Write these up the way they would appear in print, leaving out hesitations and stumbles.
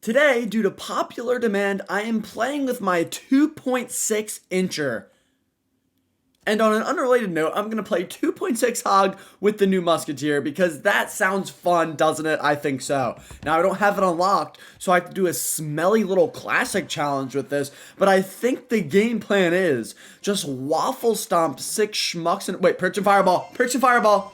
Today, due to popular demand, I am playing with my 2.6 incher. And on an unrelated note, I'm going to play 2.6 Hog with the new Musketeer because that sounds fun, doesn't it? I think so. Now, I don't have it unlocked, so I have to do a smelly little classic challenge with this, but I think the game plan is just waffle stomp 6 schmucks and... Wait, perch and fireball! Perch and fireball!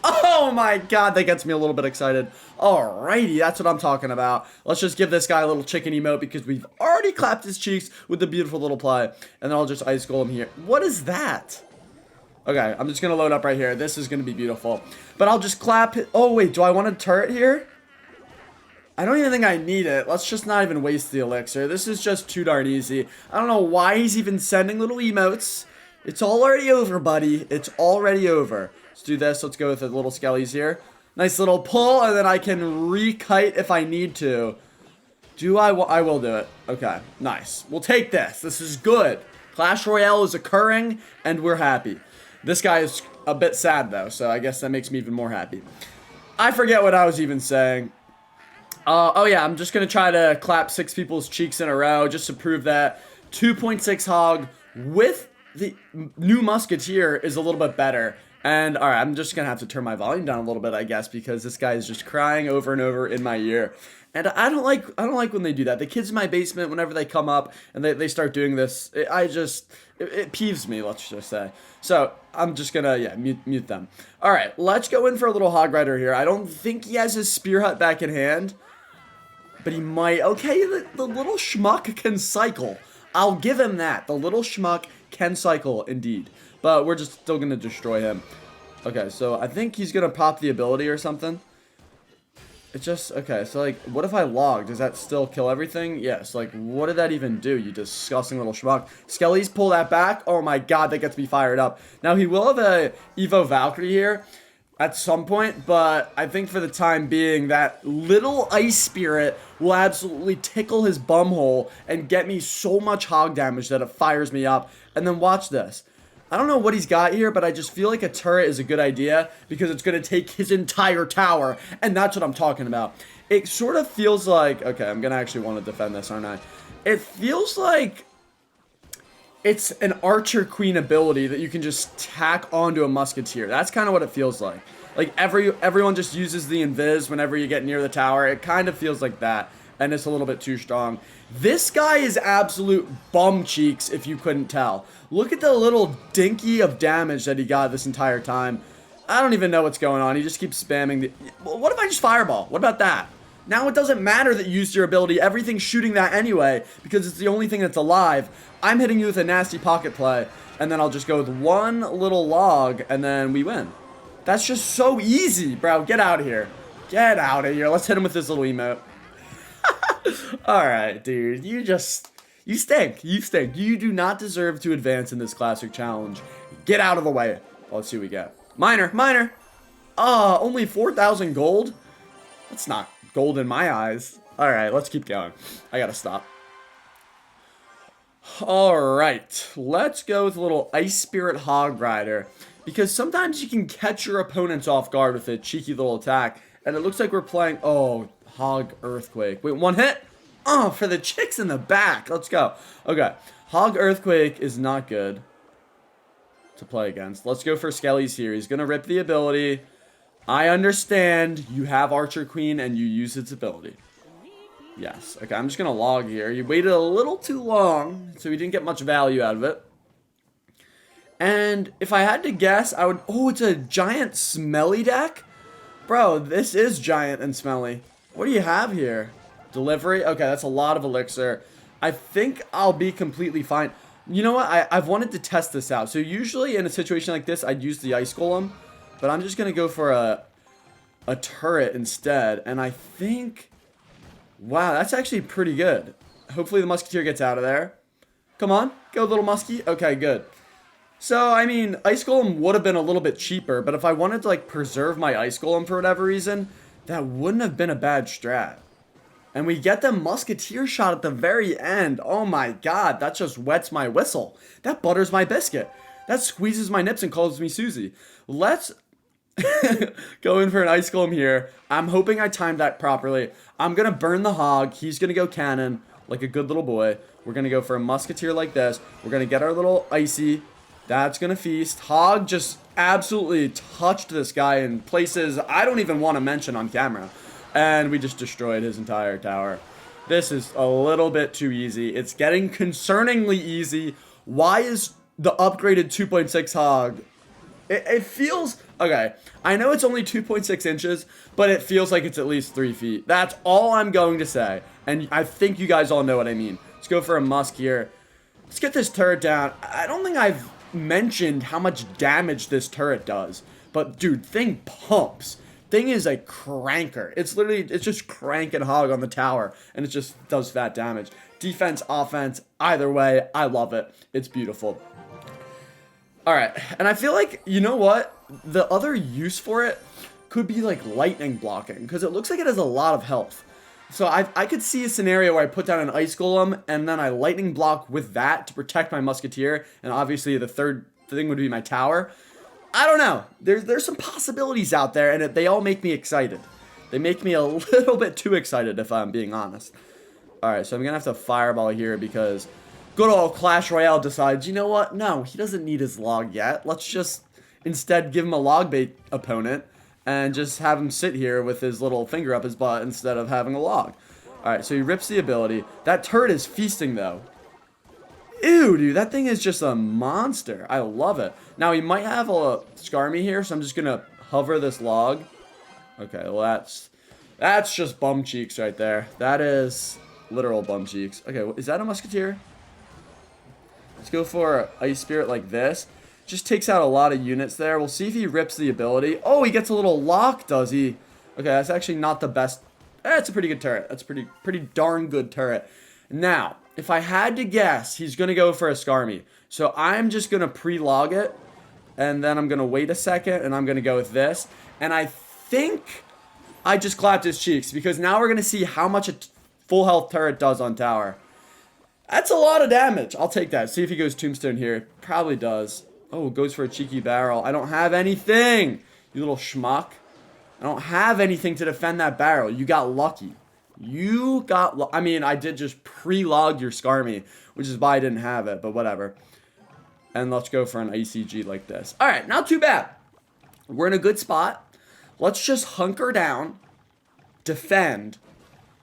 Oh my god, that gets me a little bit excited. Alrighty, that's what I'm talking about. Let's just give this guy a little chicken emote because we've already clapped his cheeks with the beautiful little play. And then I'll just ice goal him here. What is that? Okay, I'm just going to load up right here. This is going to be beautiful. But I'll just clap it. Oh, wait, do I want a turret here? I don't even think I need it. Let's just not even waste the elixir. This is just too darn easy. I don't know why he's even sending little emotes. It's already over, buddy. It's already over. Let's do this. Let's go with the little skellies here. Nice little pull, and then I can re-kite if I need to. I will do it. Okay, nice. We'll take this. This is good. Clash Royale is occurring, and we're happy. This guy is a bit sad, though, so I guess that makes me even more happy. I forget what I was even saying. Oh yeah, I'm just going to try to clap 6 people's cheeks in a row just to prove that 2.6 Hog with the new Musketeer is a little bit better. And alright, I'm just gonna have to turn my volume down a little bit, I guess, because this guy is just crying over and over in my ear. And I don't like when they do that. The kids in my basement, whenever they come up and they start doing this, it peeves me, let's just say. So I'm just gonna, yeah, mute them. Alright, let's go in for a little hog rider here. I don't think he has his spear hut back in hand, but he might. Okay, the little schmuck can cycle. I'll give him that. The little schmuck can cycle, indeed. But we're just still going to destroy him. Okay, so I think he's going to pop the ability or something. It's just, okay, so like, what if I log? Does that still kill everything? Yes, like, what did that even do, you disgusting little schmuck? Skellies, pull that back. Oh my god, that gets me fired up. Now, he will have a Evo Valkyrie here at some point, but I think for the time being, that little ice spirit will absolutely tickle his bumhole and get me so much hog damage that it fires me up. And then watch this. I don't know what he's got here, but I just feel like a turret is a good idea because it's going to take his entire tower, and that's what I'm talking about. It sort of feels like... Okay, I'm going to actually want to defend this, aren't I? It feels like it's an Archer Queen ability that you can just tack onto a Musketeer. That's kind of what it feels like. Like, everyone just uses the invis whenever you get near the tower. It kind of feels like that, and it's a little bit too strong. This guy is absolute bum cheeks, if you couldn't tell. Look at the little dinky of damage that he got this entire time. I don't even know what's going on. He just keeps spamming the... What if I just fireball? What about that? Now it doesn't matter that you used your ability. Everything's shooting that anyway, because it's the only thing that's alive. I'm hitting you with a nasty pocket play, and then I'll just go with one little log, and then we win. That's just so easy, bro. Get out of here. Get out of here. Let's hit him with this little emote. Alright, dude. You stink. You stink. You do not deserve to advance in this classic challenge. Get out of the way. Let's see what we get. Miner. Only 4,000 gold? That's not gold in my eyes. Alright, let's keep going. I gotta stop. Alright, let's go with a little Ice Spirit Hog Rider. Because sometimes you can catch your opponents off guard with a cheeky little attack. And it looks like we're playing... Oh, Hog Earthquake. Wait, one hit? Oh, for the chicks in the back. Let's go. Okay. Hog Earthquake is not good to play against. Let's go for Skellies here. He's going to rip the ability. I understand you have Archer Queen and you use its ability. Yes. Okay, I'm just going to log here. You waited a little too long, so we didn't get much value out of it. And if I had to guess, I would... Oh, it's a giant smelly deck? Bro, this is giant and smelly. What do you have here? Delivery? Okay, that's a lot of elixir. I think I'll be completely fine. You know what? I've wanted to test this out. So usually in a situation like this, I'd use the Ice Golem. But I'm just going to go for a turret instead. And I think... Wow, that's actually pretty good. Hopefully the Musketeer gets out of there. Come on. Go, little Muskie. Okay, good. So, I mean, Ice Golem would have been a little bit cheaper. But if I wanted to, like, preserve my Ice Golem for whatever reason... That wouldn't have been a bad strat. And we get the Musketeer shot at the very end. Oh my god, that just wets my whistle. That butters my biscuit. That squeezes my nips and calls me Susie. Let's Go in for an ice golem here. I'm hoping I timed that properly. I'm going to burn the hog. He's going to go cannon like a good little boy. We're going to go for a musketeer like this. We're going to get our little icy. That's going to feast. Hog just absolutely touched this guy in places I don't even want to mention on camera. And we just destroyed his entire tower. This is a little bit too easy. It's getting concerningly easy. Why is the upgraded 2.6 hog? It feels... Okay, I know it's only 2.6 inches, but it feels like it's at least 3 feet. That's all I'm going to say. And I think you guys all know what I mean. Let's go for a musk here. Let's get this turret down. I don't think I've mentioned how much damage this turret does. But, dude, thing pumps. Thing is a cranker. It's just cranking hog on the tower. And it just does fat damage. Defense, offense, either way, I love it. It's beautiful. Alright, and I feel like, you know what? The other use for it could be like lightning blocking. Because it looks like it has a lot of health. So I could see a scenario where I put down an ice golem. And then I lightning block with that to protect my musketeer. And obviously the third thing would be my tower. I don't know. There's some possibilities out there. And they all make me excited. They make me a little bit too excited if I'm being honest. Alright, so I'm going to have to fireball here because... Good old Clash Royale decides, you know what? No, he doesn't need his log yet. Let's just instead give him a log bait opponent and just have him sit here with his little finger up his butt instead of having a log. Alright, so he rips the ability. That turret is feasting, though. Ew, dude, that thing is just a monster. I love it. Now, he might have a Skarmy here, so I'm just going to hover this log. Okay, well, that's just bum cheeks right there. That is literal bum cheeks. Okay, is that a Musketeer? Let's go for Ice Spirit like this. Just takes out a lot of units there. We'll see if he rips the ability. Oh, he gets a little lock, does he? Okay, that's actually not the best. That's a pretty good turret. That's a pretty darn good turret. Now, if I had to guess, he's going to go for a Skarmy. So I'm just going to pre-log it. And then I'm going to wait a second. And I'm going to go with this. And I think I just clapped his cheeks. Because now we're going to see how much a full health turret does on tower. That's a lot of damage. I'll take that. See if he goes Tombstone here. Probably does. Oh, goes for a cheeky barrel. I don't have anything. You little schmuck. I don't have anything to defend that barrel. You got lucky. You got... I mean, I did just pre-log your Skarmy, which is why I didn't have it, but whatever. And let's go for an ICG like this. All right, not too bad. We're in a good spot. Let's just hunker down, defend,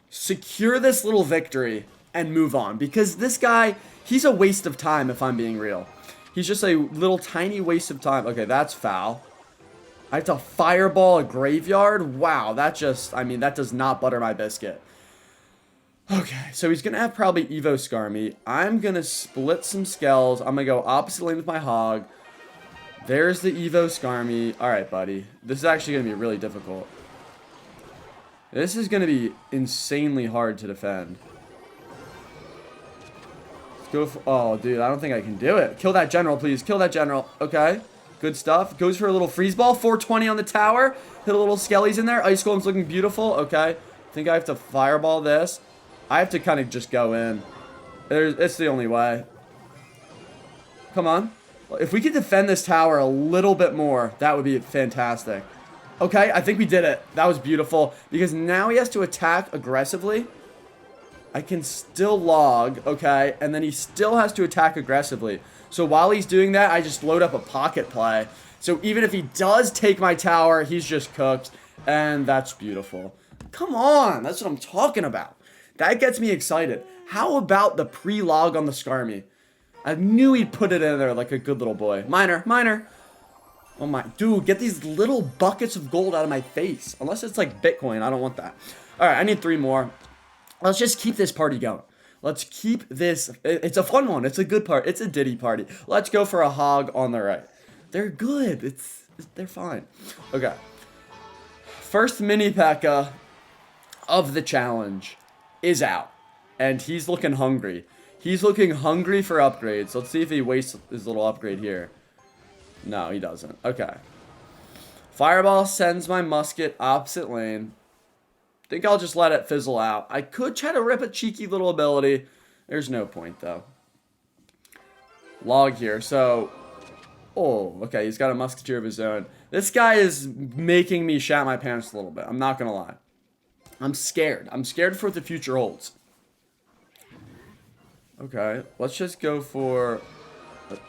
secure this little victory, and move on. Because this guy, he's a waste of time if I'm being real. He's just a little tiny waste of time. Okay, that's foul. I have to fireball a graveyard? Wow, that just, I mean, that does not butter my biscuit. Okay, so he's going to have probably Evo Skarmy. I'm going to split some skells. I'm going to go opposite lane with my hog. There's the Evo Skarmy. Alright, buddy. This is actually going to be really difficult. This is going to be insanely hard to defend. Go for, oh, dude, I don't think I can do it. Kill that general, please. Kill that general. Okay. Good stuff. Goes for a little freeze ball. 420 on the tower. Hit a little skellies in there. Ice Golem's looking beautiful. Okay. I think I have to fireball this. I have to kind of just go in. It's the only way. Come on. If we could defend this tower a little bit more, that would be fantastic. Okay, I think we did it. That was beautiful. Because now he has to attack aggressively. I can still log, okay, and then he still has to attack aggressively. So while he's doing that, I just load up a pocket play. So even if he does take my tower, he's just cooked, and that's beautiful. Come on, that's what I'm talking about. That gets me excited. How about the pre-log on the Skarmy? I knew he'd put it in there like a good little boy. Miner, miner. Oh my, dude, get these little buckets of gold out of my face. Unless it's like Bitcoin, I don't want that. All right, I need 3 more. Let's just keep this party going. Let's keep this. It's a fun one. It's a good part. It's a Diddy party. Let's go for a hog on the right. They're good. They're fine. Okay. First mini pekka of the challenge is out. And he's looking hungry. He's looking hungry for upgrades. Let's see if he wastes his little upgrade here. No, he doesn't. Okay. Fireball sends my musket opposite lane. Think I'll just let it fizzle out. I could try to rip a cheeky little ability. There's no point, though. Log here. So, Oh, okay, he's got a Musketeer of his own. This guy is making me shat my pants a little bit. I'm not gonna lie. I'm scared. I'm scared for what the future holds. Okay, let's just go for...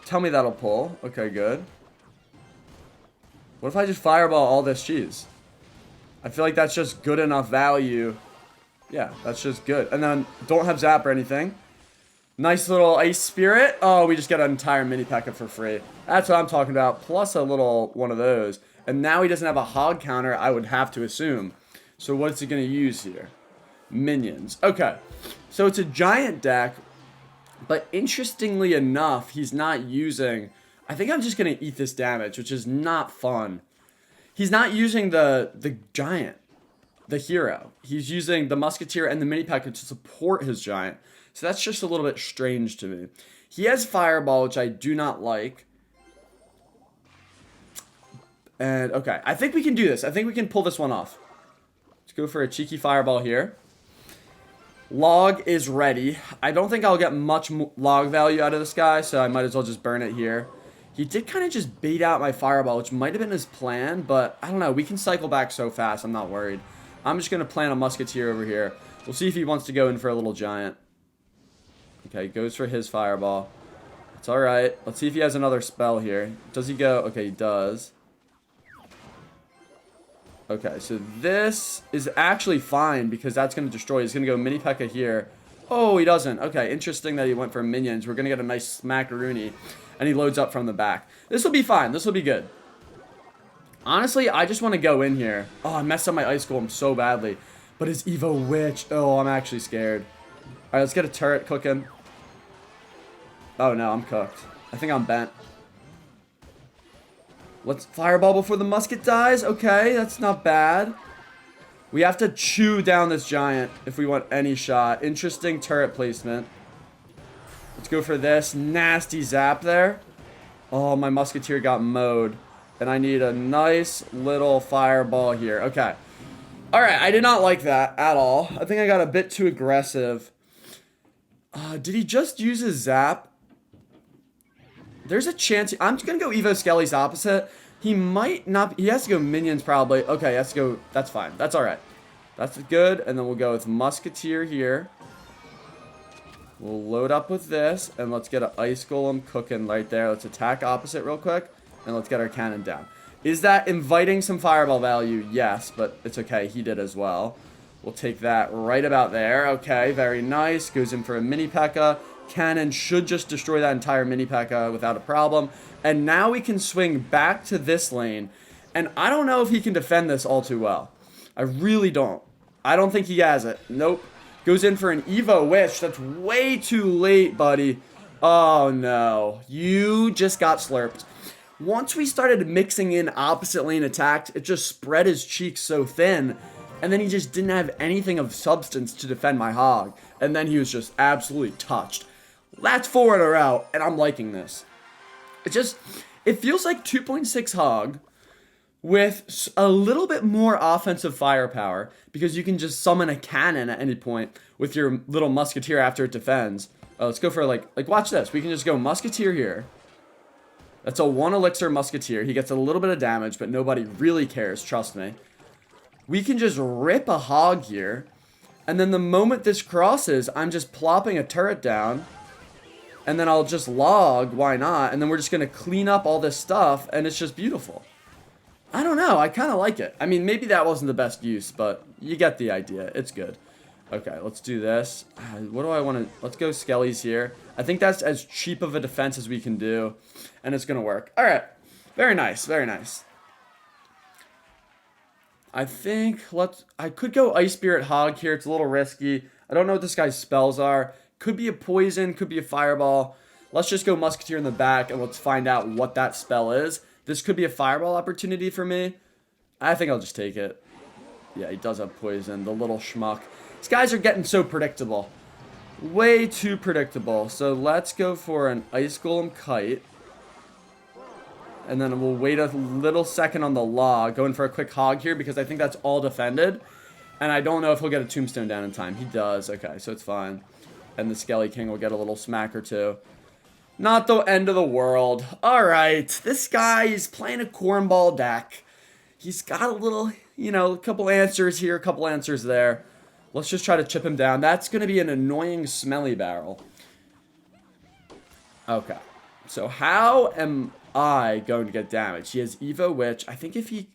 Tell me that'll pull. Okay, good. What if I just fireball all this cheese? I feel like that's just good enough value. Yeah, that's just good. And then don't have zap or anything. Nice little ice spirit. Oh, we just get an entire mini pekka for free. That's what I'm talking about. Plus a little one of those. And now he doesn't have a hog counter, I would have to assume. So what's he going to use here? Minions. Okay. So it's a giant deck. But interestingly enough, he's not using... I think I'm just going to eat this damage, which is not fun. He's not using the giant, the hero. He's using the Musketeer and the mini pekka to support his giant. So that's just a little bit strange to me. He has Fireball, which I do not like. And, okay, I think we can do this. I think we can pull this one off. Let's go for a cheeky Fireball here. Log is ready. I don't think I'll get much log value out of this guy, so I might as well just burn it here. He did kind of just bait out my Fireball, which might have been his plan, but I don't know. We can cycle back so fast. I'm not worried. I'm just going to plant a Musketeer over here. We'll see if he wants to go in for a little giant. Okay, goes for his Fireball. It's alright. Let's see if he has another spell here. Does he go? Okay, he does. Okay, so this is actually fine because that's going to destroy. He's going to go mini pekka here. Oh, he doesn't. Okay, interesting that he went for minions. We're going to get a nice smackaroony. And he loads up from the back. This will be fine. This will be good. Honestly, I just want to go in here. Oh, I messed up my Ice Golem so badly. But his Evo Witch. Oh, I'm actually scared. Alright, let's get a turret cooking. Oh, no, I'm cooked. I think I'm bent. Let's fireball before the musket dies. Okay, that's not bad. We have to chew down this giant if we want any shot. Interesting turret placement. Let's go for this. Nasty zap there. Oh, my Musketeer got mowed. And I need a nice little fireball here. Okay. Alright, I did not like that at all. I think I got a bit too aggressive. Did he just use his zap? There's a chance. I'm just going to go Evo Skelly's opposite. He might not. He has to go minions probably. Okay, he has to go. That's fine. That's alright. That's good. And then we'll go with Musketeer here. We'll load up with this, and let's get an Ice Golem cooking right there. Let's attack opposite real quick, and let's get our cannon down. Is that inviting some fireball value? Yes, but it's okay. He did as well. We'll take that right about there. Okay, very nice. Goes in for a mini pekka. Cannon should just destroy that entire mini pekka without a problem. And now we can swing back to this lane, and I don't know if he can defend this all too well. I really don't. I don't think he has it. Nope. Goes in for an Evo Witch. That's way too late, buddy. Oh, no. You just got slurped. Once we started mixing in opposite lane attacks, it just spread his cheeks so thin. And then he just didn't have anything of substance to defend my hog. And then he was just absolutely touched. That's 4 in a row, and I'm liking this. It feels like 2.6 hog with a little bit more offensive firepower, because you can just summon a cannon at any point with your little Musketeer after it defends. Let's go for like watch this. We can just go Musketeer here. That's a 1 elixir Musketeer. He gets a little bit of damage, but nobody really cares, trust me. We can just rip a hog here, and then the moment this crosses, I'm just plopping a turret down, and then I'll just log, why not, and then we're just going to clean up all this stuff, and it's just beautiful. I don't know. I kind of like it. I mean, maybe that wasn't the best use, but you get the idea. It's good. Okay, let's do this. What do I want to... Let's go Skelly's here. I think that's as cheap of a defense as we can do, and it's going to work. All right. Very nice. Very nice. I think I could go Ice Spirit Hog here. It's a little risky. I don't know what this guy's spells are. Could be a poison, could be a fireball. Let's just go Musketeer in the back, and let's find out what that spell is. This could be a fireball opportunity for me. I think I'll just take it. Yeah, he does have poison, the little schmuck. These guys are getting so predictable. Way too predictable. So let's go for an Ice Golem Kite. And then we'll wait a little second on the log. Going for a quick hog here because I think that's all defended. And I don't know if he'll get a tombstone down in time. He does. Okay, so it's fine. And the Skelly King will get a little smack or two. Not the end of the world. Alright, this guy is playing a cornball deck. He's got a little, a couple answers here, a couple answers there. Let's just try to chip him down. That's going to be an annoying smelly barrel. Okay. So how am I going to get damage? He has Evo Witch. I think if he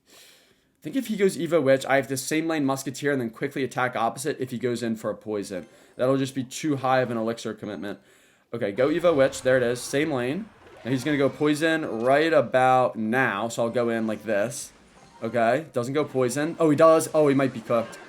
goes Evo Witch, I have to same lane Musketeer and then quickly attack opposite if he goes in for a poison. That'll just be too high of an elixir commitment. Okay, go Evo Witch. There it is. Same lane. And he's going to go poison right about now. So I'll go in like this. Okay, doesn't go poison. Oh, he does. Oh, he might be cooked.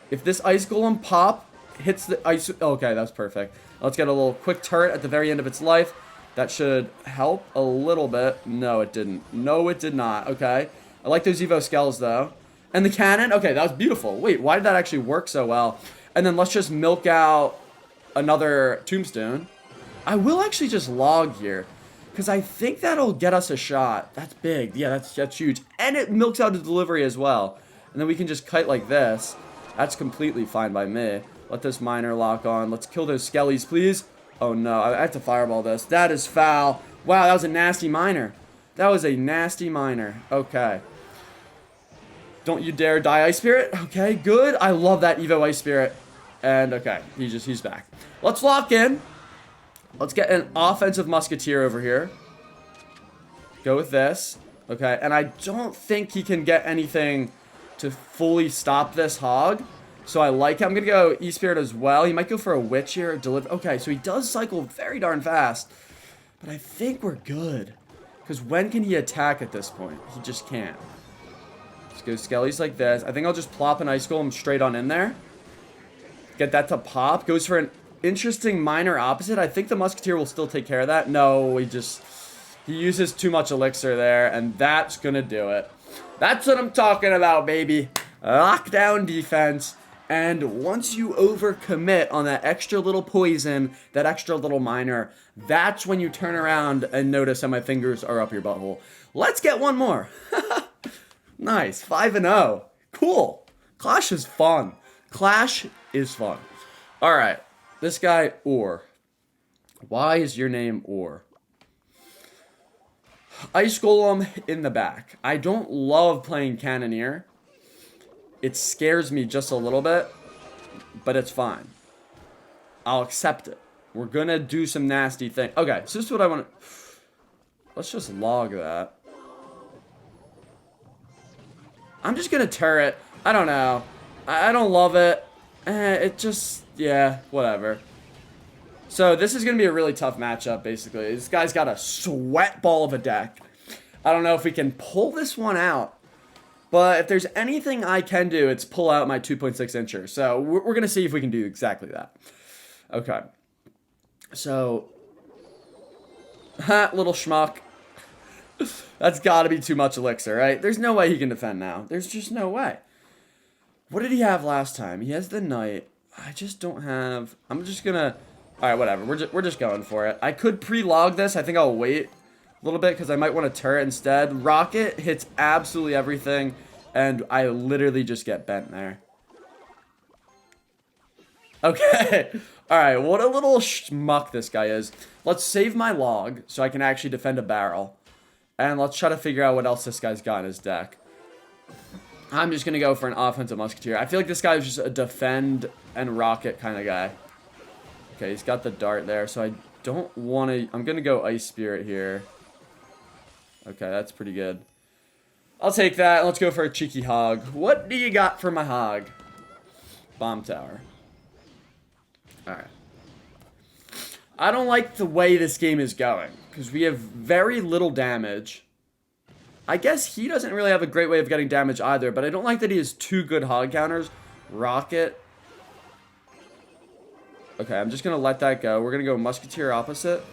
If this Ice Golem pop hits the ice... Okay, that's perfect. Let's get a little quick turret at the very end of its life. That should help a little bit. No, it didn't. No, it did not. Okay. I like those Evo Skells, though. And the cannon. Okay, that was beautiful. Wait, why did that actually work so well? And then let's just milk out another tombstone. I will actually just log here, because I think that'll get us a shot. That's big. Yeah, that's huge. And it milks out the delivery as well. And then we can just kite like this. That's completely fine by me. Let this miner lock on. Let's kill those skellies, please. Oh, no. I have to fireball this. That is foul. Wow, that was a nasty miner. That was a nasty miner. Okay. Don't you dare die, Ice Spirit. Okay, good. I love that Evo Ice Spirit. And, okay, he's back. Let's lock in. Let's get an offensive Musketeer over here. Go with this. Okay, and I don't think he can get anything to fully stop this hog. So I like him. I'm going to go E-Spirit as well. He might go for a Witch here. Okay, so he does cycle very darn fast. But I think we're good. Because when can he attack at this point? He just can't. Let's go Skellies like this. I think I'll just plop an Ice Golem straight on in there. Get that to pop. Goes for an interesting minor opposite. I think the Musketeer will still take care of that. No, he uses too much elixir there, and that's going to do it. That's what I'm talking about, baby. Lockdown defense. And once you overcommit on that extra little poison, that extra little minor, that's when you turn around and notice how my fingers are up your butthole. Let's get one more. Nice. 5-0. Cool. Clash is fun. Clash is fun. All right. This guy, Or. Why is your name Or? Ice Golem in the back. I don't love playing Cannoneer. It scares me just a little bit, but it's fine. I'll accept it. We're going to do some nasty things. Okay, so this is what I want to... Let's just log that. I'm just going to turret. I don't know. I don't love it. It just... Yeah, whatever. So this is going to be a really tough matchup, basically. This guy's got a sweat ball of a deck. I don't know if we can pull this one out. But if there's anything I can do, it's pull out my 2.6 incher. So we're going to see if we can do exactly that. Okay. So, little schmuck. That's got to be too much elixir, right? There's no way he can defend now. There's just no way. What did he have last time? He has the knight. I just don't have... I'm just going to... All right, whatever. We're just going for it. I could pre-log this. I think I'll wait a little bit because I might want to turret instead. Rocket hits absolutely everything, and I literally just get bent there. Okay. All right, what a little schmuck this guy is. Let's save my log so I can actually defend a barrel. And let's try to figure out what else this guy's got in his deck. I'm just going to go for an offensive Musketeer. I feel like this guy is just a defend and rocket kind of guy. Okay, he's got the dart there, so I don't want to... I'm going to go Ice Spirit here. Okay, that's pretty good. I'll take that. Let's go for a cheeky hog. What do you got for my hog? Bomb tower. Alright. I don't like the way this game is going, because we have very little damage. I guess he doesn't really have a great way of getting damage either, but I don't like that he has two good hog counters. Rocket. Okay, I'm just going to let that go. We're going to go Musketeer opposite.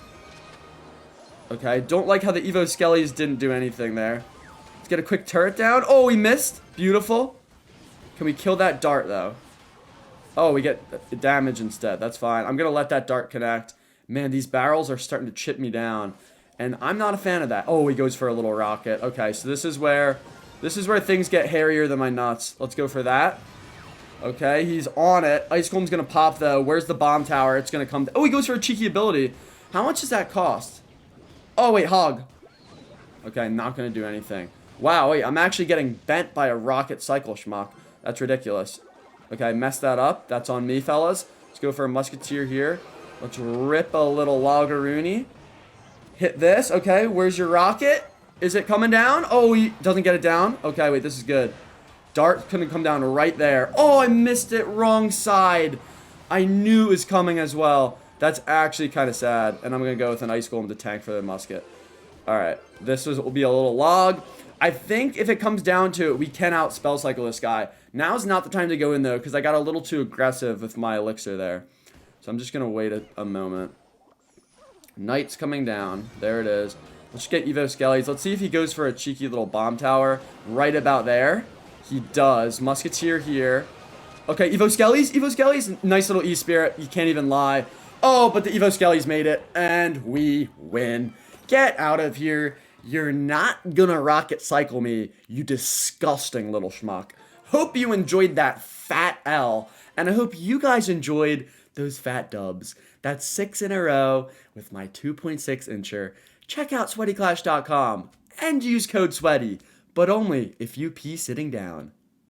Okay, don't like how the Evo Skellies didn't do anything there. Let's get a quick turret down. Oh, we missed. Beautiful. Can we kill that dart, though? Oh, we get damage instead. That's fine. I'm going to let that dart connect. Man, these barrels are starting to chip me down. And I'm not a fan of that. Oh, he goes for a little rocket. Okay, so this is where things get hairier than my nuts. Let's go for that. Okay, he's on it. Ice Golem's going to pop, though. Where's the bomb tower? It's going to come... Oh, he goes for a cheeky ability. How much does that cost? Oh, wait, hog. Okay, not going to do anything. Wow, wait, I'm actually getting bent by a rocket cycle schmuck. That's ridiculous. Okay, messed that up. That's on me, fellas. Let's go for a musketeer here. Let's rip a little loggeroony. Hit this. Okay, where's your rocket? Is it coming down? Oh, he doesn't get it down. Okay, wait, this is good. Dart's gonna come down right there. Oh, I missed it. Wrong side. I knew it was coming as well. That's actually kind of sad. And I'm gonna go with an ice golem to tank for the musket. Alright, will be a little log. I think if it comes down to it, we can out spell cycle this guy. Now's not the time to go in though, because I got a little too aggressive with my elixir there. So I'm just gonna wait a moment. Knight's coming down. There it is. Let's get Evo Skellies. Let's see if he goes for a cheeky little bomb tower right about there. He does. Musketeer here. Okay, Evo Skellies. Evo Skellies. Nice little E-Spirit. You can't even lie. Oh, but the Evo Skellies made it. And we win. Get out of here. You're not gonna rocket cycle me, you disgusting little schmuck. Hope you enjoyed that fat L. And I hope you guys enjoyed those fat dubs. That's 6 in a row with my 2.6 incher. Check out sweatyclash.com and use code SWEATY, but only if you pee sitting down.